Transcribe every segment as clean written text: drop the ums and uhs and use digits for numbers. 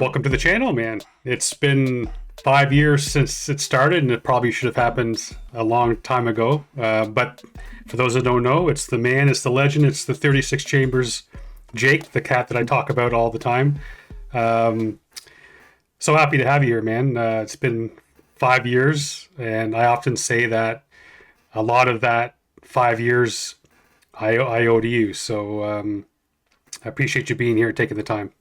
Welcome to the channel, man. It's been 5 years since it started, and it probably should have happened a long time ago. But for those that don't know, it's the man, it's the legend, it's the 36 Chambers Jake, the cat that I talk about all the time. Um, so happy to have you here, man. It's been 5 years, and I often say that a lot of that 5 years I owe to you. So I appreciate you being here and taking the time.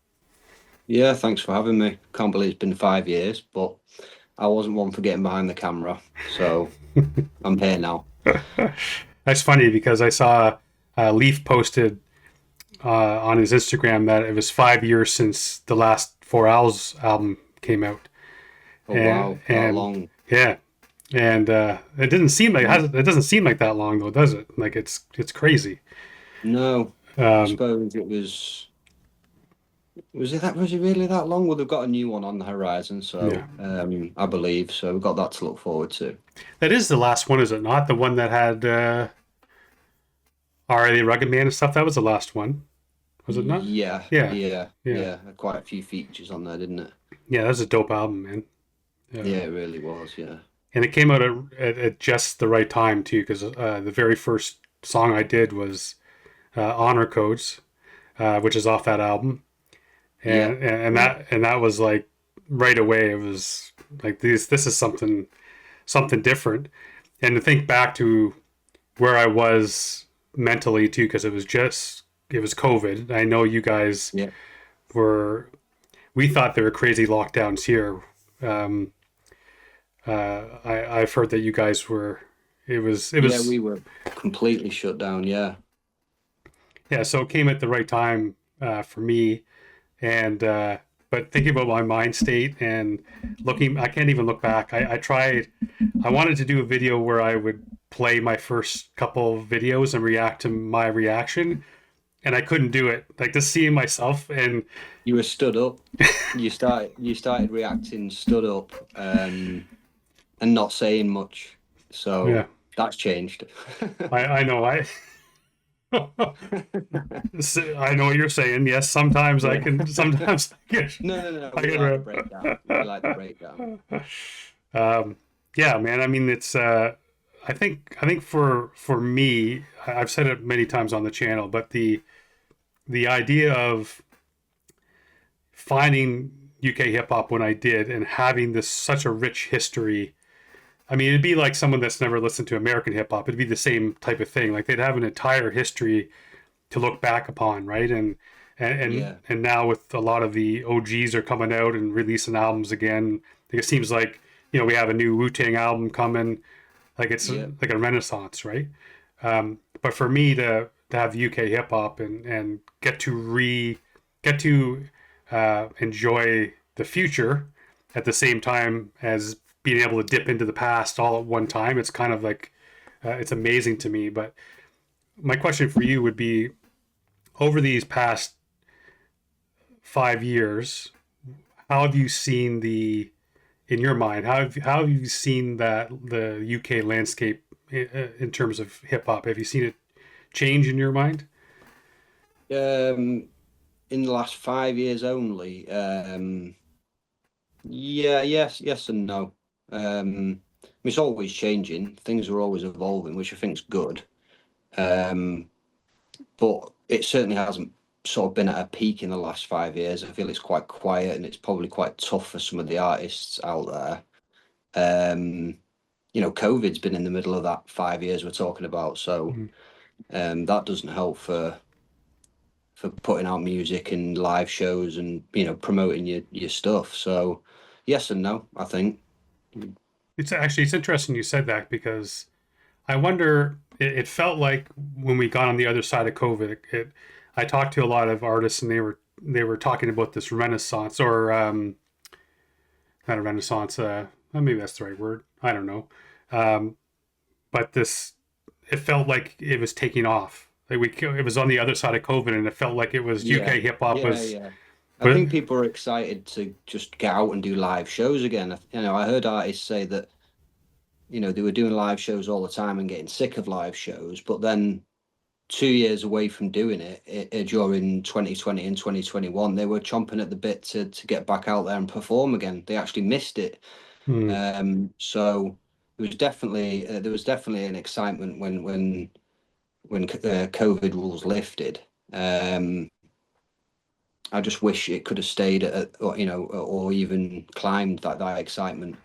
Yeah, thanks for having me. Can't believe it's been 5 years, but I wasn't one for getting behind the camera, so I'm here now. That's funny because I saw Leaf posted on his Instagram that it was 5 years since the last Four Owls album came out, Oh and wow, that and long. yeah, and it didn't seem like it doesn't seem like that long though, does it? Like it's crazy. No, I Um, suppose it was. Was it really that long? Well, they've got a new one on the horizon, yeah, so I believe so. We've got that to look forward to. that is the last one, is it not? The one that had R.A. Rugged Man and stuff. That was the last one, was it not? Yeah, Yeah, yeah, yeah, yeah. Had quite a few features on there, didn't it? yeah. That was a dope album, man. Yeah, Uh, it really was. Yeah. and it came out at just the right time too, because the very first song I did was Honor Codes, which is off that album, Yeah, yeah. and that was like right away. It was like this is something different, and to think back to where I was mentally too, because it was COVID. I know you guys Yeah. were. We thought there were crazy lockdowns here. Um, I've heard that you guys were. It Yeah, was we were completely shut down. Yeah. yeah. So it came at the right time for me, and but thinking about my mind state and looking, I can't even look back. I tried. I wanted to do a video where I would play my first couple of videos and react to my reaction, and I couldn't do it. Like just seeing myself and You were stood up. You started reacting stood up, and not saying much. yeah, So that's changed. I know I know what you're saying. Yes, sometimes I Yeah. can. Sometimes No, no, no. I We like the breakdown. We get. like the breakdown. Um, yeah, man. I mean, it's. I think for me, I've said it many times on the channel, but the idea of finding UK hip hop when I did and having this such a rich history. I mean, it'd be like someone that's never listened to American hip hop. It'd be the same type of thing. Like they'd have an entire history to look back upon, right? Yeah. And now with a lot of the OGs are coming out and releasing albums again, it seems like we have a new Wu Tang album coming. Like it's Yeah. like a renaissance, right? But for me to have UK hip hop and get to enjoy the future at the same time as being able to dip into the past all at one time, it's kind of like it's amazing to me. But my question for you would be, over these past 5 years, how have you seen in your mind, how have you seen that the UK landscape in terms of hip hop? Have you seen it change in your mind? Um, in the last 5 years only. Yeah, yes and no. It's always changing. Things are always evolving, which I think is good. Um, but it certainly hasn't sort of been at a peak in the last 5 years. I feel it's quite quiet and it's probably quite tough for some of the artists out there. Um, COVID's been in the middle of that 5 years we're talking about, so Mm. that doesn't help for putting out music and live shows and promoting your stuff. So yes and no, I think. It's interesting you said that because I wonder. It felt like when we got on the other side of COVID, I talked to a lot of artists and they were talking about this renaissance or not a renaissance. Well, maybe that's the right word. I don't know. Um, but this, it felt like it was taking off. Like it was on the other side of COVID, and it felt like it was Yeah, UK hip hop yeah, was. yeah. I But think people are excited to just get out and do live shows again. I heard artists say that they were doing live shows all the time and getting sick of live shows, but then 2 years away from doing it during 2020 and 2021. They were chomping at the bit to get back out there and perform again. They actually missed it. Hmm. So there was definitely an excitement when COVID rules lifted. I just wish it could have stayed or even climbed that excitement.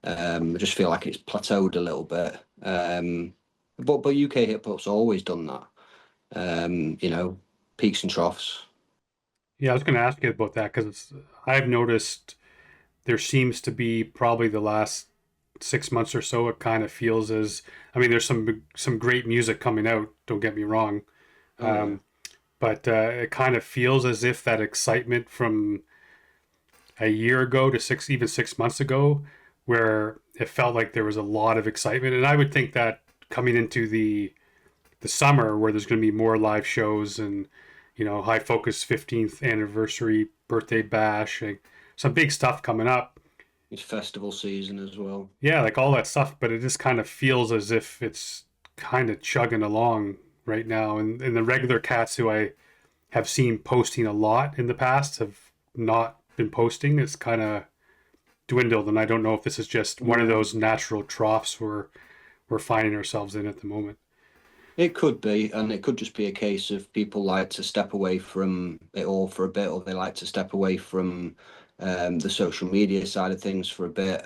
I just feel like it's plateaued a little bit. But UK hip hop's always done that. Peaks and troughs. Yeah, I was going to ask you about that because I've noticed there seems to be probably the last 6 months or so. It kind of feels as, I mean, there's some great music coming out. Don't get me wrong, Oh yeah. um, but it kind of feels as if that excitement from a year ago to 6 months ago, where it felt like there was a lot of excitement, and I would think that coming into the summer where there's going to be more live shows and High Focus 15th anniversary birthday bash, like some big stuff coming up. It's festival season as well. Yeah, like all that stuff, but it just kind of feels as if it's kind of chugging along right now. And the regular cats who I have seen posting a lot in the past have not been posting. It's kind of dwindled, and I don't know if this is just one of Yeah. those natural troughs we're finding ourselves in at the moment. It could be, and it could just be a case of people like to step away from it all for a bit, or they like to step away from the social media side of things for a bit.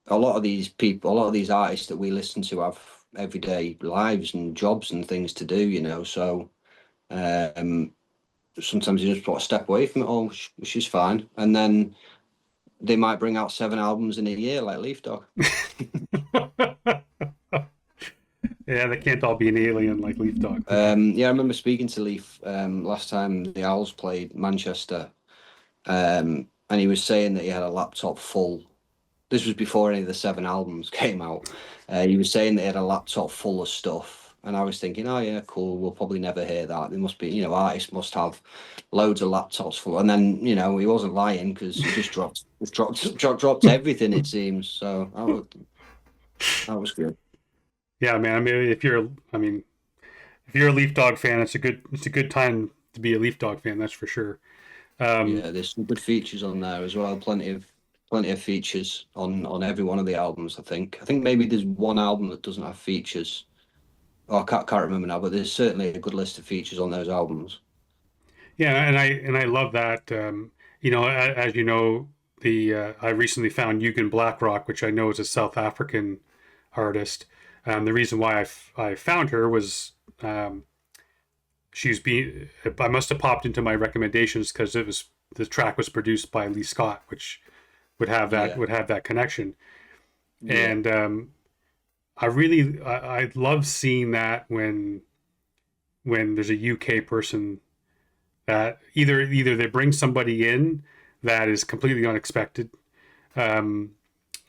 A lot of these people, a lot of these artists that we listen to have everyday lives and jobs and things to do. So um, sometimes you just want to step away from it all, which is fine. And then they might bring out 7 albums in a year, like Leaf Dog. Yeah, they can't all be an alien like Leaf Dog. Yeah, I remember speaking to Leaf last time the Owls played Manchester, and he was saying that he had a laptop full. This was before any of the 7 albums came out. He was saying that he had a laptop full of stuff, and I was thinking, oh yeah, cool. We'll probably never hear that. There must be, artists must have loads of laptops full. And then, he wasn't lying because he just dropped everything. It seems so. That was good. Yeah, man. I mean, if you're a Leaf Dog fan, it's a good time to be a Leaf Dog fan. That's for sure. Um, Yeah, there's some good features on there as well. Plenty of features on every one of the albums. I think maybe there's one album that doesn't have features. Oh, I can't remember now, but there's certainly a good list of features on those albums. yeah, and I love that. As you know, the I recently found Eugen Blackrock, which I know is a South African artist. The reason why I found her was um, she's being. I must have popped into my recommendations because the track was produced by Lee Scott, which Yeah, would have that connection. yeah, And I love seeing that when there's a UK person that either they bring somebody in that is completely unexpected. Um,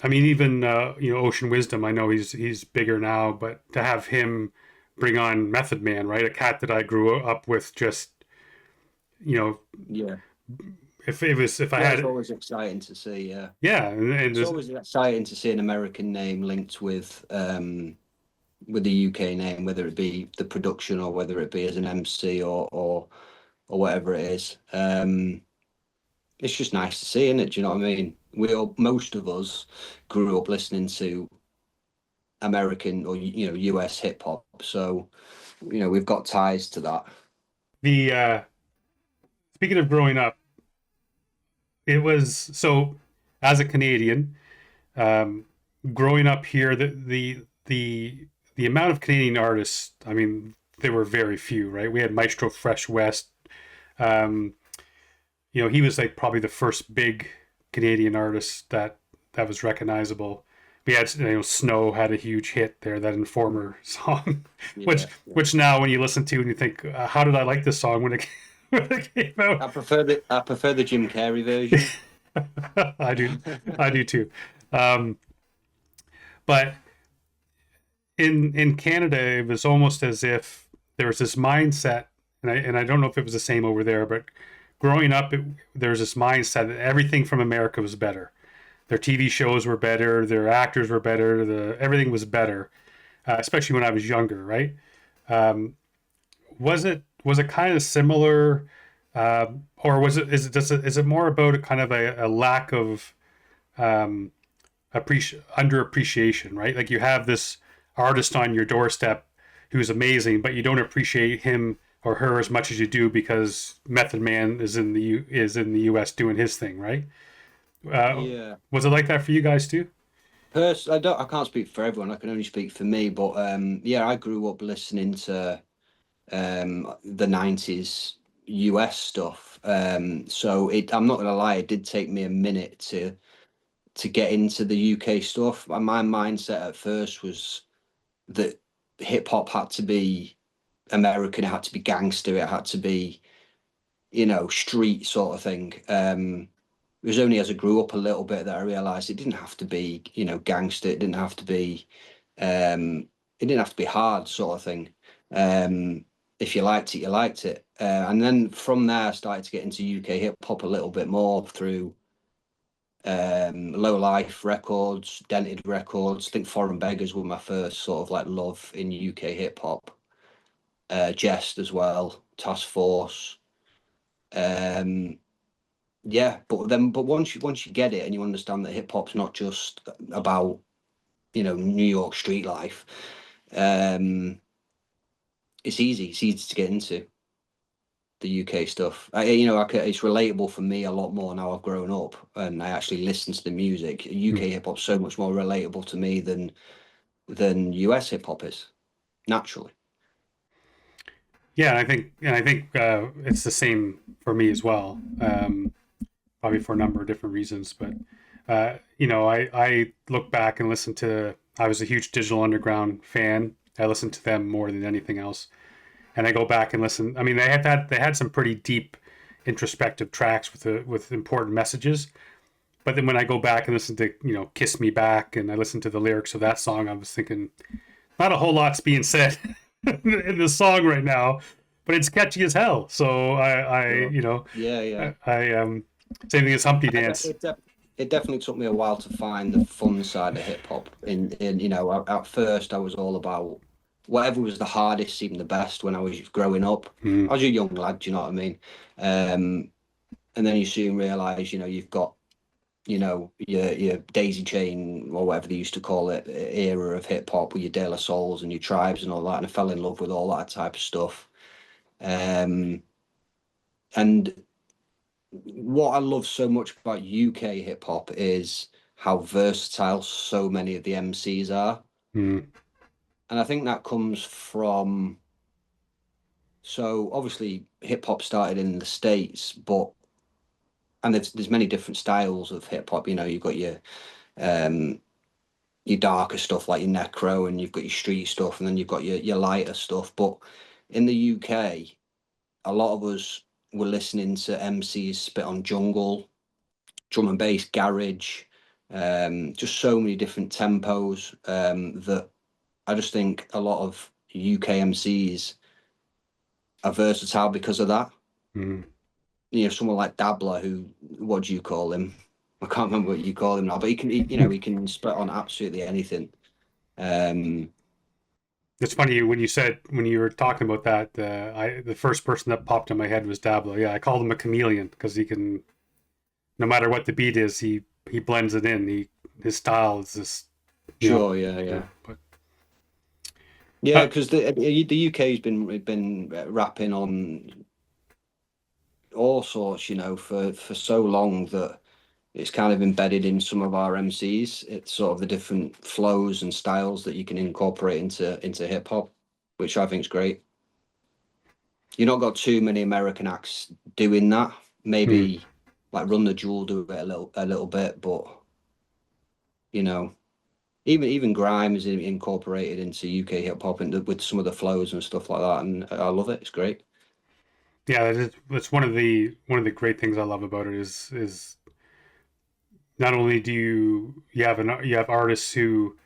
I mean, even Ocean Wisdom. I know he's bigger now, but to have him bring on Method Man, right? A cat that I grew up with. Just you know, yeah. if I Yeah, it's had, always exciting to see. Yeah, yeah, and it's there's, always exciting to see an American name linked with the UK name, whether it be the production or whether it be as an MC or whatever it is. It's just nice to see, isn't it? Do you know what I mean? Most of us grew up listening to American or US hip hop, so we've got ties to that. the speaking of growing up, it was so as a Canadian, um, growing up here, the amount of Canadian artists. I mean, there were very few, right? We had Maestro Fresh West. Um, he was like probably the first big Canadian artist that was recognizable. We had Snow had a huge hit there, that Informer song, which Yeah, yeah. which now when you listen to and you think, how did I like this song when it when it came out? I prefer the Jim Carrey version. I do, I do too. Um, but in Canada, it was almost as if there was this mindset, and I don't know if it was the same over there, but growing up, there was this mindset that everything from America was better. Their TV shows were better, their actors were better, everything was better, especially when I was younger, right? Um, was it kind of similar, or was it is it more about a kind of a lack of um, underappreciation, right? Like you have this artist on your doorstep who's amazing, but you don't appreciate him or her as much as you do because Method Man is in the U.S. doing his thing, right? Uh, Yeah. was it like that for you guys too? I can't speak for everyone. I can only speak for me. But yeah, I grew up listening to the '90s US stuff. So I'm not gonna lie, it did take me a minute to get into the UK stuff. My mindset at first was that hip hop had to be American, it had to be gangster, it had to be, street sort of thing. It was only as I grew up a little bit that I realized it didn't have to be, gangster. Um, it didn't have to be hard sort of thing. If you liked it, you liked it. And then from there, I started to get into UK hip hop a little bit more through Low Life Records, Dented Records. I think Foreign Beggars were my first sort of like love in UK hip hop. Jest as well, Task Force. Um, yeah, but once you get it and you understand that hip hop's not just about New York street life, um, it's easy to get into the UK stuff. It's relatable for me a lot more now I've grown up and I actually listen to the music. Hmm. UK hip hop's so much more relatable to me than US hip hop is naturally. Yeah, and I think it's the same for me as well. Probably for a number of different reasons, but I look back and listen to. I was a huge Digital Underground fan. I listened to them more than anything else, and I go back and listen. I mean, they had some pretty deep, introspective tracks with important messages. But then when I go back and listen to "Kiss Me Back" and I listen to the lyrics of that song, I was thinking not a whole lot's being said in the song right now, but it's catchy as hell. So I Sure. you know, Yeah, yeah. same thing as Humpty I, Dance. it definitely took me a while to find the fun side of hip hop. At first I was all about whatever was the hardest seemed the best when I was growing up. Mm, I was a young lad, do you know what I mean? Um, and then you soon realize, you've got, your Daisy Chain or whatever they used to call it, era of hip hop with your De La Souls and your Tribes and all that. And I fell in love with all that type of stuff. Um, and what I love so much about UK hip hop is how versatile so many of the MCs are. mm, And I think that comes from, so obviously hip hop started in the States, but and there's many different styles of hip hop. You've got um your darker stuff like your necro, and you've got your street stuff, and then you've got your lighter stuff. But in the UK, a lot of us were listening to MCs spit on jungle, drum and bass, garage, just so many different tempos that I just think a lot of UK MCs are versatile because of that. mm. Someone like Dabler, who, what do you call him? I can't remember what you call him now, but he can spit on absolutely anything. Um, It's funny when you were talking about that. The first person that popped in my head was Dablo. Yeah, I called him a chameleon because he can, no matter what the beat is, he blends it in. His style is just sure, yeah, yeah. yeah. But Yeah, because the UK's been rapping on all sorts, for so long that it's kind of embedded in some of our MCs. It's sort of the different flows and styles that you can incorporate into hip hop, which I think is great. You've not got too many American acts doing that. mm, Maybe like Run the Jewel do it a little bit, but you know, even grime is incorporated into UK hip hop and with some of the flows and stuff like that, and I love it. It's great. yeah, that's one of the great things I love about it is not only do you have artists who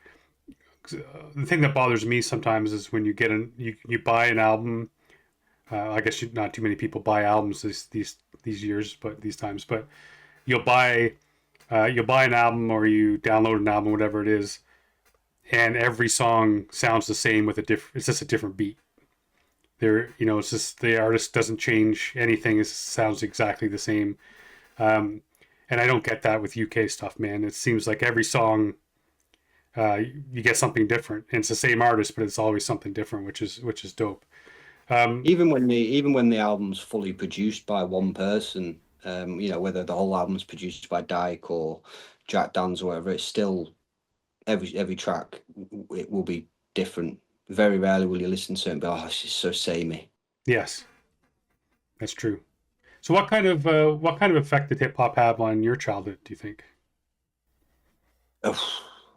the thing that bothers me sometimes is when you buy an album. I guess not too many people buy albums these years, but these times. But you'll buy you'll buy an album or you download an album, whatever it is, and every song sounds the same with a different. It's just a different beat. They're, it's just the artist doesn't change anything. It sounds exactly the same. And I don't get that with UK stuff, man. It seems like every song, you get something different, and it's the same artist, but it's always something different, which is dope. Even when the album's fully produced by one person, whether the whole album's produced by Dyke or Jack Dans or whatever, it's still every track it will be different. Very rarely will you listen to it and be, oh, it's just so samey. Yes, that's true. So what kind of effect did hip hop have on your childhood, do you think?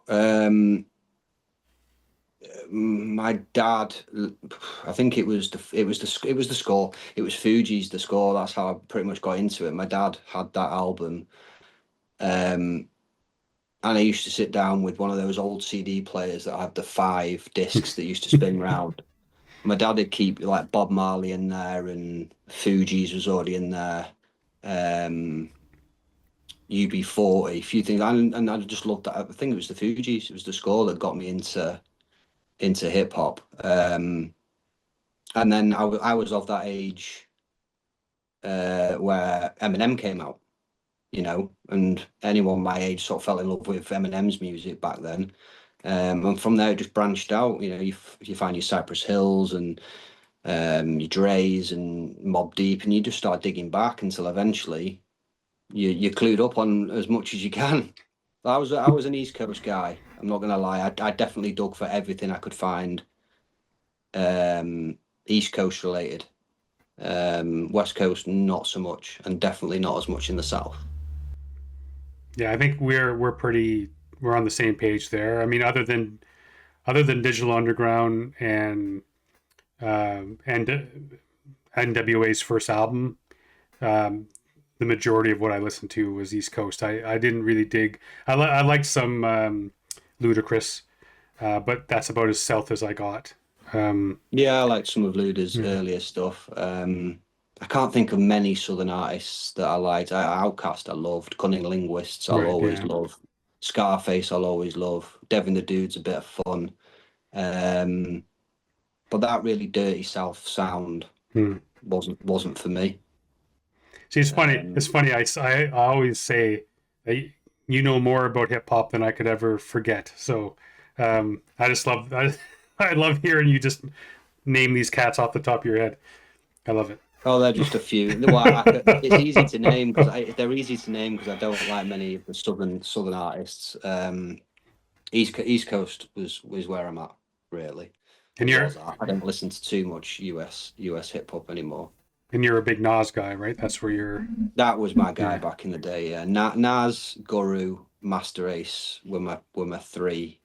um, my dad, I think it was the score. It was Fuji's The Score. That's how I pretty much got into it. My dad had that album, and I used to sit down with one of those old CD players that had the 5 discs that used to spin round. My dad would keep like Bob Marley in there, and Fuji's was already in there. UB40, a few things, and I just loved that. I think it was the Fugees. It was The Score that got me into hip hop. And then I was of that age where Eminem came out, and anyone my age sort of fell in love with Eminem's music back then. And from there, it just branched out. You find your Cypress Hills and your Dre's and Mobb Deep, and you just start digging back until eventually you're clued up on as much as you can. I was an East Coast guy. I'm not gonna lie. I definitely dug for everything I could find, East Coast related. West Coast not so much, and definitely not as much in the South. Yeah, I think we're on the same page there. I mean, other than Digital Underground and NWA's first album, the majority of what I listened to was East Coast. I didn't really dig. I liked some Ludacris, but that's about as south as I got. Yeah, I like some of Luda's Yeah. earlier stuff. I can't think of many Southern artists that I liked. Outkast, I loved. Cunning Linguists, I'll Right. always Yeah. love. Scarface, I'll always love. Devin the Dude's a bit of fun. Um, but that really dirty South sound Hmm. wasn't for me. See, it's funny. Um, It's funny. I always say that you know more about hip hop than I could ever forget. So I just love I love hearing you just name these cats off the top of your head. I love it. oh, they're just a few. Well, it's easy to name because they're easy to name because I don't like many of the southern artists. East Coast was where I'm at, really. And Or you're was at. I don't listen to too much US hip hop anymore. and you're a big Nas guy, right? That's where you're. That was my guy Yeah. back in the day. Yeah, Nas, Guru, Master Ace were my three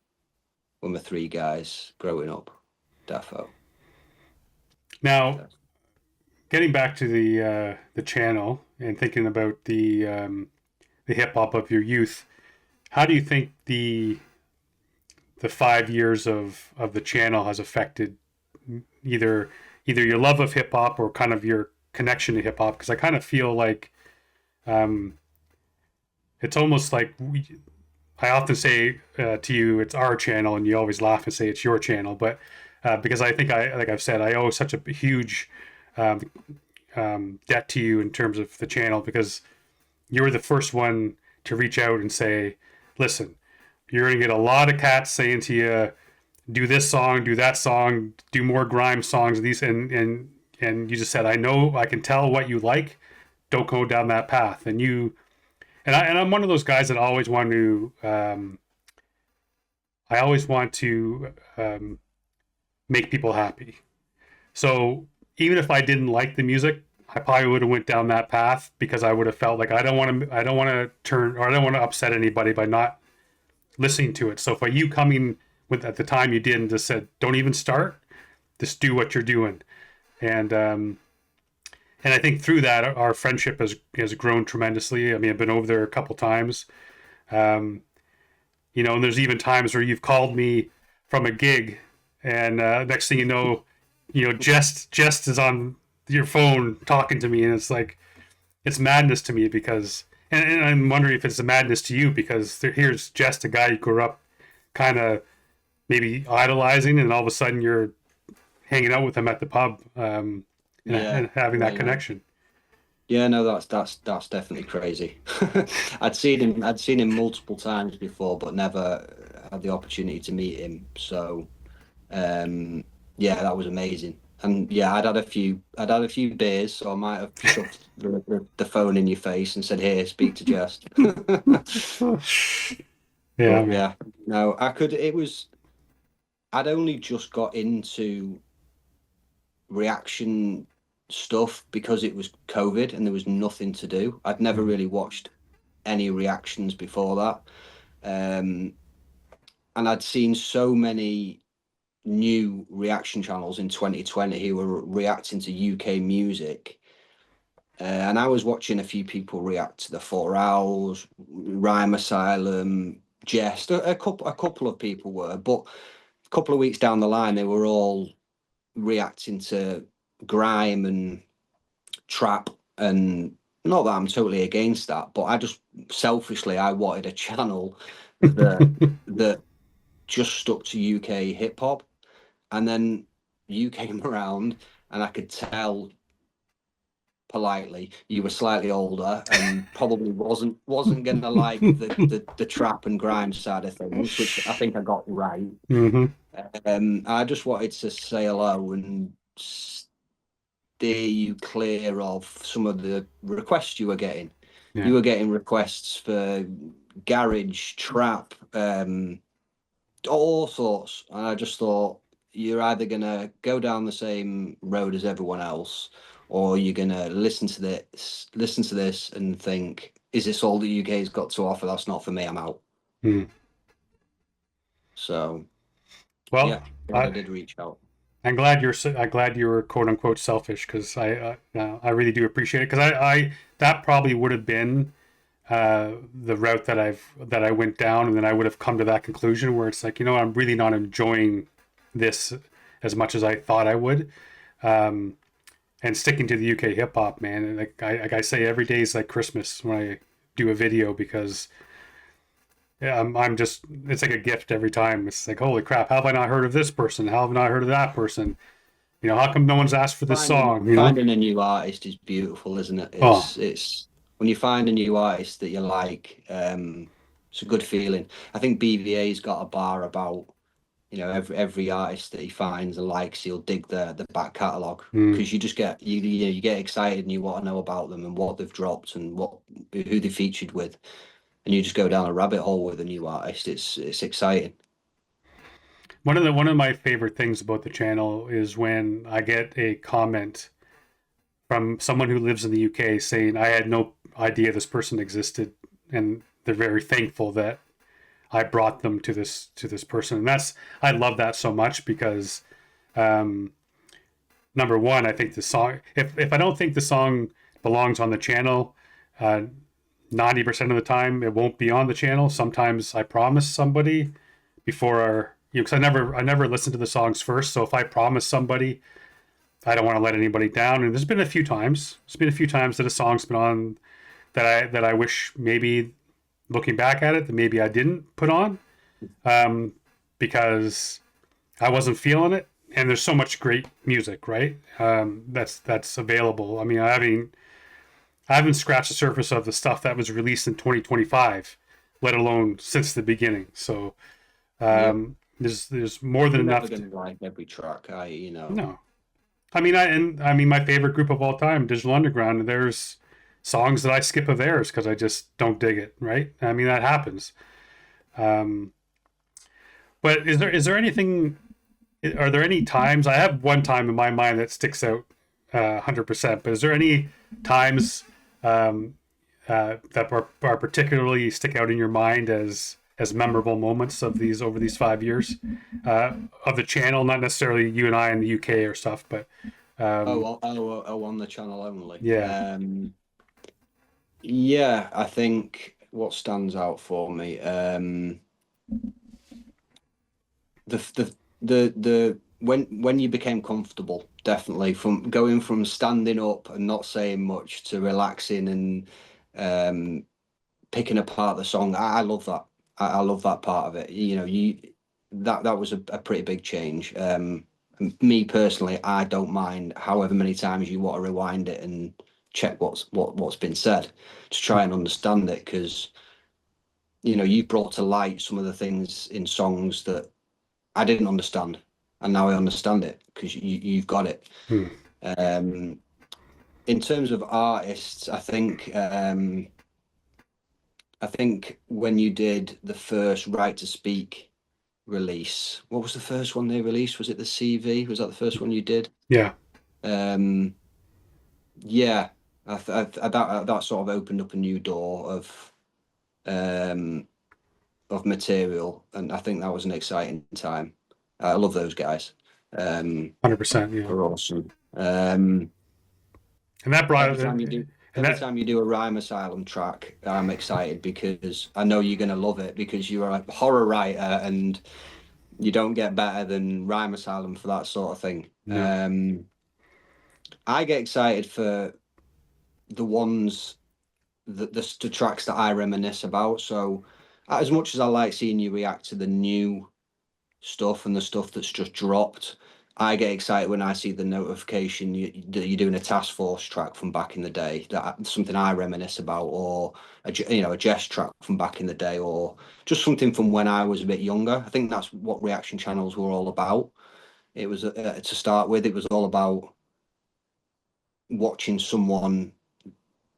guys growing up. Defo. Now, getting back to the channel and thinking about the hip hop of your youth, how do you think the 5 years of the channel has affected either your love of hip hop or kind of your connection to hip hop? Because I kind of feel like um, it's almost like I often say to you, it's our channel, and you always laugh and say it's your channel. But because I think like I've said, I owe such a huge um, debt to you in terms of the channel, because you were the first one to reach out and say, listen, you're going to get a lot of cats saying to you, do this song, do that song, do more grime songs, these, and you just said, I know, I can tell what you like. Don't go down that path. And I'm one of those guys that always want to, I always want to make people happy. So even if I didn't like the music, I probably would have went down that path, because I would have felt like I don't want to turn, or I don't want to upset anybody by not listening to it. So by you coming with at the time you did and just said, don't even start, just do what you're doing. And I think through that our friendship has grown tremendously. I mean, I've been over there a couple times. Um, and there's even times where you've called me from a gig, and next thing you know, Jest is on your phone talking to me, and it's like, it's madness to me, because and I'm wondering if it's a madness to you, because here's Jest, a guy you grew up kind of maybe idolizing, and all of a sudden you're hanging out with him at the pub, Yeah, and having that yeah, no. connection. Yeah, no, that's definitely crazy. I'd seen him multiple times before, but never had the opportunity to meet him. So, um, yeah, that was amazing. And yeah, I'd had a few beers, so I might have shoved the phone in your face and said, "Here, speak to Jest." Yeah, But man. yeah, no, I could. I'd only just got into reaction stuff because it was COVID and there was nothing to do. I'd never Mhm. really watched any reactions before that. Um, and I'd seen so many new reaction channels in 2020 who were reacting to UK music. And I was watching a few people react to the Four Owls, Rhyme Asylum, Jest. A couple of people were, but a couple of weeks down the line, they were all reacting to grime and trap. And not that I'm totally against that, but I just selfishly I wanted a channel that that just stuck to UK hip hop. And then you came around and I could tell politely you were slightly older and probably wasn't gonna like the trap and grime side of things, which I think I got right. Hmm. I just wanted to say hello and steer you clear of some of the requests you were getting. You Yeah. were getting requests for garage, trap, all sorts. And I just thought you're either gonna go down the same road as everyone else, or you're gonna listen to this and think, is this all the UK's got to offer? That's not for me, I'm out. Mm. So Well, yeah, glad I I, did reach out. I'm glad you were quote unquote selfish because I really do appreciate it because I that probably would have been the route that I went down, and then I would have come to that conclusion where it's like, I'm really not enjoying this as much as I thought I would. Um, and sticking to the UK hip hop, man. And like I say, every day is like Christmas when I do a video because yeah, I'm just it's like a gift every time. It's like, holy crap, how have I not heard of this person? How have I not heard of that person? How come no one's asked for this Finding song? finding a new artist is beautiful, isn't it? Oh, It's when you find a new artist that you like, it's a good feeling. I think BVA's got a bar about every artist that he finds and likes, he'll dig the back catalogue mm. because you just you get excited and you want to know about them and what they've dropped and who they featured with, and you just go down a rabbit hole with a new artist. It's exciting. One of my favorite things about the channel is when I get a comment from someone who lives in the UK saying, I had no idea this person existed, and they're very thankful that I brought them to this person. And that's I love that so much because um, number one, I think the song if I don't think the song belongs on the channel, 90% of the time it won't be on the channel. Sometimes I promise somebody before our because I never listen to the songs first. So if I promise somebody, I don't want to let anybody down. And there's been a few times that a song's been on that I wish maybe looking back at it that maybe I didn't put on um, because I wasn't feeling it. And there's so much great music, right? That's available. I mean, I haven't scratched the surface of the stuff that was released in 2025, let alone since the beginning. So Yeah, there's more than you're never enough. going to like every track. No, I mean my favorite group of all time, Digital Underground. There's songs that I skip of theirs because I just don't dig it. Right? I mean that happens. Um, but is there anything? Are there any times? I have one time in my mind that sticks out 100%. But is there any times um, that are particularly stick out in your mind as memorable moments of these over these 5 years uh, of the channel? Not necessarily you and I in the UK or stuff, but um, On the channel only. yeah. Yeah, I think what stands out for me, the when you became comfortable, definitely from going from standing up and not saying much to relaxing and um picking apart the song. I love that. I love that part of it. You that was a pretty big change. Me personally, I don't mind however many times you want to rewind it and check what's been said to try and understand it, because you brought to light some of the things in songs that I didn't understand, and now I understand it because you've got it. Hmm. In terms of artists, I think when you did the first Right to Speak release, what was the first one they released? Was it the CV? Was that the first one you did? Yeah. Um, yeah, that sort of opened up a new door um, of material, and I think that was an exciting time. I love those guys. 100%. Yeah. They're awesome. And that brought Every time you do and every that time you do a Rhyme Asylum track, I'm excited because I know you're gonna love it because you're a horror writer and you don't get better than Rhyme Asylum for that sort of thing. no. I get excited for the ones the tracks that I reminisce about. So as much as I like seeing you react to the new stuff and the stuff that's just dropped, I get excited when I see the notification that you're doing a Task Force track from back in the day, something I reminisce about, or a Jess track from back in the day, or just something from when I was a bit younger. I think that's what reaction channels were all about. It was to start with, it was all about watching someone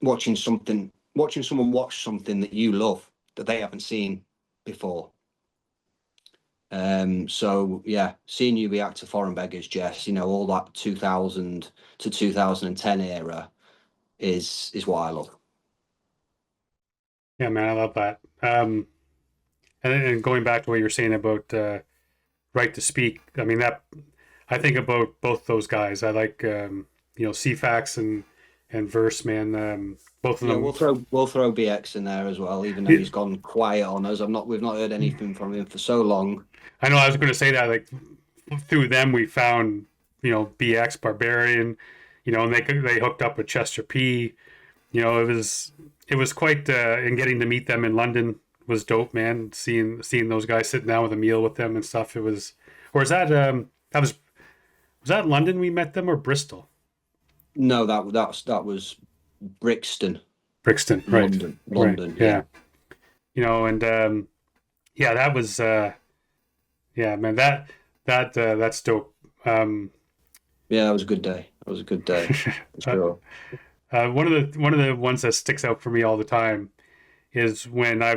watching someone watch something that you love that they haven't seen before. So yeah, seeing you react to Foreign Beggars, Jess, all that 2000 to 2010 era is what I love. Yeah, man, I love that. And going back to what you were saying about Right to Speak, I mean that I think about both those guys. I like CFAX and Verse, man. Both of Yeah, them. we'll throw BX in there as well, even though he's gone quiet on us. We've not heard anything from him for so long. I know I was going to say that, like, through them we found BX Barbarian, and they hooked up with Chester P. It was quite and getting to meet them in London was dope, man. Seeing those guys sitting down with a meal with them and stuff. It was, or is that London we met them, or Bristol? No, that was Brixton, Brixton, right, right, London. Yeah, yeah. And yeah, that was yeah, man, that's dope. yeah, that was a good day. That was a good day. For uh, sure. one of the ones that sticks out for me all the time is when I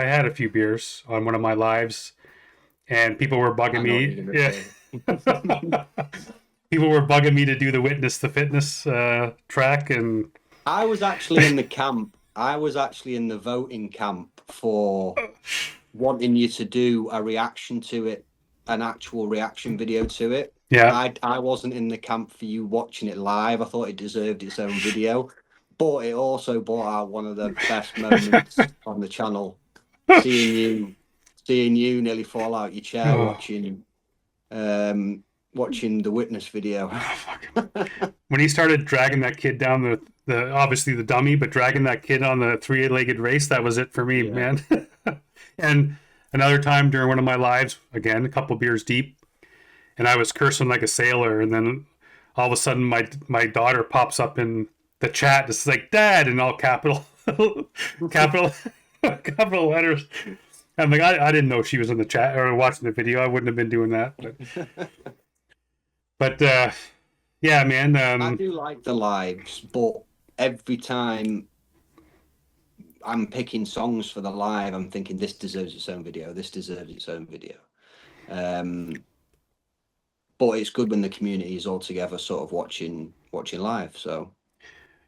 had a few beers on one of my lives, and people were bugging I know what me. you're gonna Yeah. say. People were bugging me to do the Witness the Fitness track, and I was actually in the camp. I was actually in the voting camp for wanting you to do a reaction to it, an actual reaction video to it. yeah. I wasn't in the camp for you watching it live. I thought it deserved its own video, but it also brought out one of the best moments on the channel. Seeing you nearly fall out your chair Oh, watching the Witness video. when he started dragging that kid down the obviously the dummy, but dragging that kid on the three-legged race, that was it for me, Yeah. man. And another time during one of my lives, again, a couple beers deep, and I was cursing like a sailor, and then all of a sudden my daughter pops up in the chat. It's like "Dad" in all capital, capital, capital letters. I'm like, I didn't know she was in the chat or watching the video. I wouldn't have been doing that. But yeah, man. I do like the lives, but every time I'm picking songs for the live, I'm thinking this deserves its own video. This deserves its own video. But it's good when the community is all together, sort of watching live. So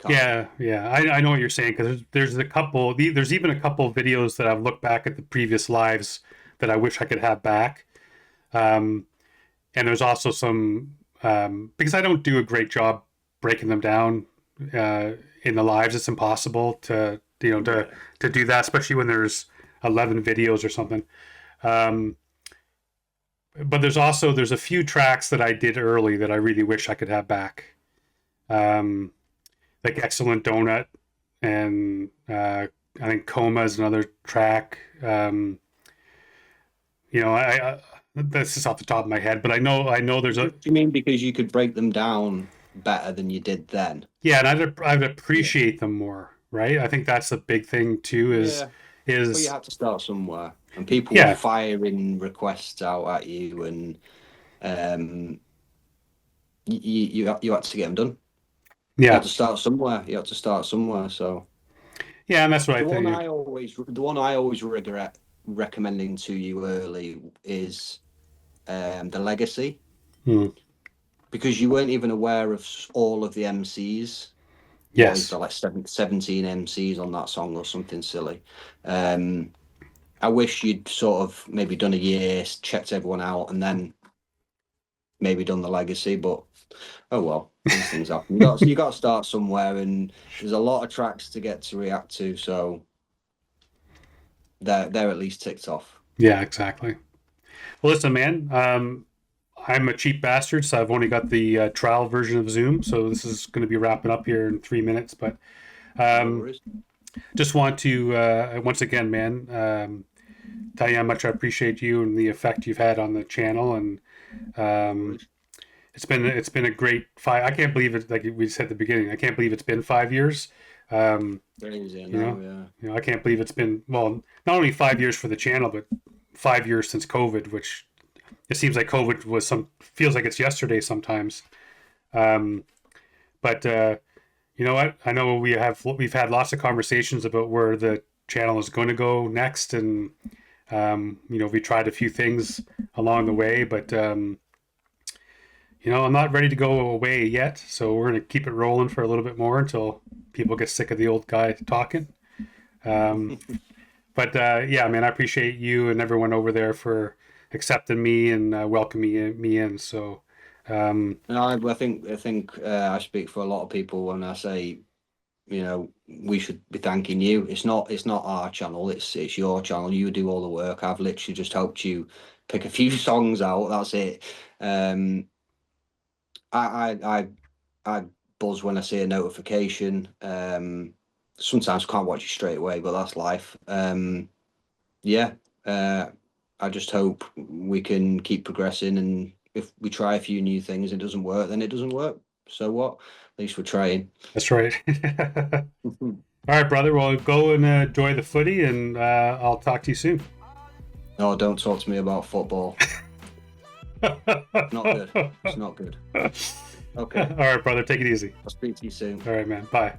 Yeah, yeah, I know what you're saying, because there's even a couple of videos that I've looked back at the previous lives that I wish I could have back. Um, and there's also some because I don't do a great job breaking them down in the lives. It's impossible to do that, especially when there's 11 videos or something. Um, but there's a few tracks that I did early that I really wish I could have back. Like Excellent Donut, and I think Coma is another track. I That's just off the top of my head, but I know there's a Do you mean because you could break them down better than you did then? yeah, and I'd Yeah. appreciate them more, right? I think that's a big thing too. Is Yeah. But you is had to start somewhere, and people were yeah, firing requests out at you, and um, you had to get them done. You had yeah, to start somewhere. You had to start somewhere. So yeah, and that's what I think. the one I always regret recommending to you early is the Legacy, Hmm. because you weren't even aware of all of the MCs. What is Yes, there, like 17 MCs on that song or something silly? Um, I wish you'd sort of maybe done a year, checked everyone out, and then maybe done the Legacy. But oh well, these things happen. You got to start somewhere, and there's a lot of tracks to get to react to, so they're at least ticked off. yeah, exactly. Well, listen, man. I'm a cheap bastard, so I've only got the trial version of Zoom. So this is going to be wrapping up here in 3 minutes. But No um, worries. just want to once again, man, tell you how much I appreciate you and the effect you've had on the channel, and No um, worries. it's been a great five. I can't believe it. Like we said at the beginning, I can't believe it's been 5 years. Um, Crazy, I you know, know, yeah. I can't believe it's been well, not only 5 years for the channel, but 5 years since COVID, which it seems like COVID was some feels like it's yesterday sometimes. Um, but you know what? I know we've had lots of conversations about where the channel is going to go next, and we tried a few things along the way, but I'm not ready to go away yet. So we're going to keep it rolling for a little bit more until people get sick of the old guy talking. Um, but yeah, man, I appreciate you and everyone over there for accepting me and welcoming me in. So And I think I speak for a lot of people when I say, we should be thanking you. It's not our channel, it's your channel. You do all the work. I've literally just helped you pick a few songs out. That's it. Um, I buzz when I see a notification. Sometimes I can't watch it straight away, but that's life. Yeah. Uh, I just hope we can keep progressing, and if we try a few new things, it doesn't work, then it doesn't work. So what? At least we're trying. that's right. All right, brother. Well, go and enjoy the footy, and I'll talk to you soon. No, don't talk to me about football. Not good. All It's not good. Okay. right, brother. Take it easy. I'll speak to you soon. All right, man. Bye.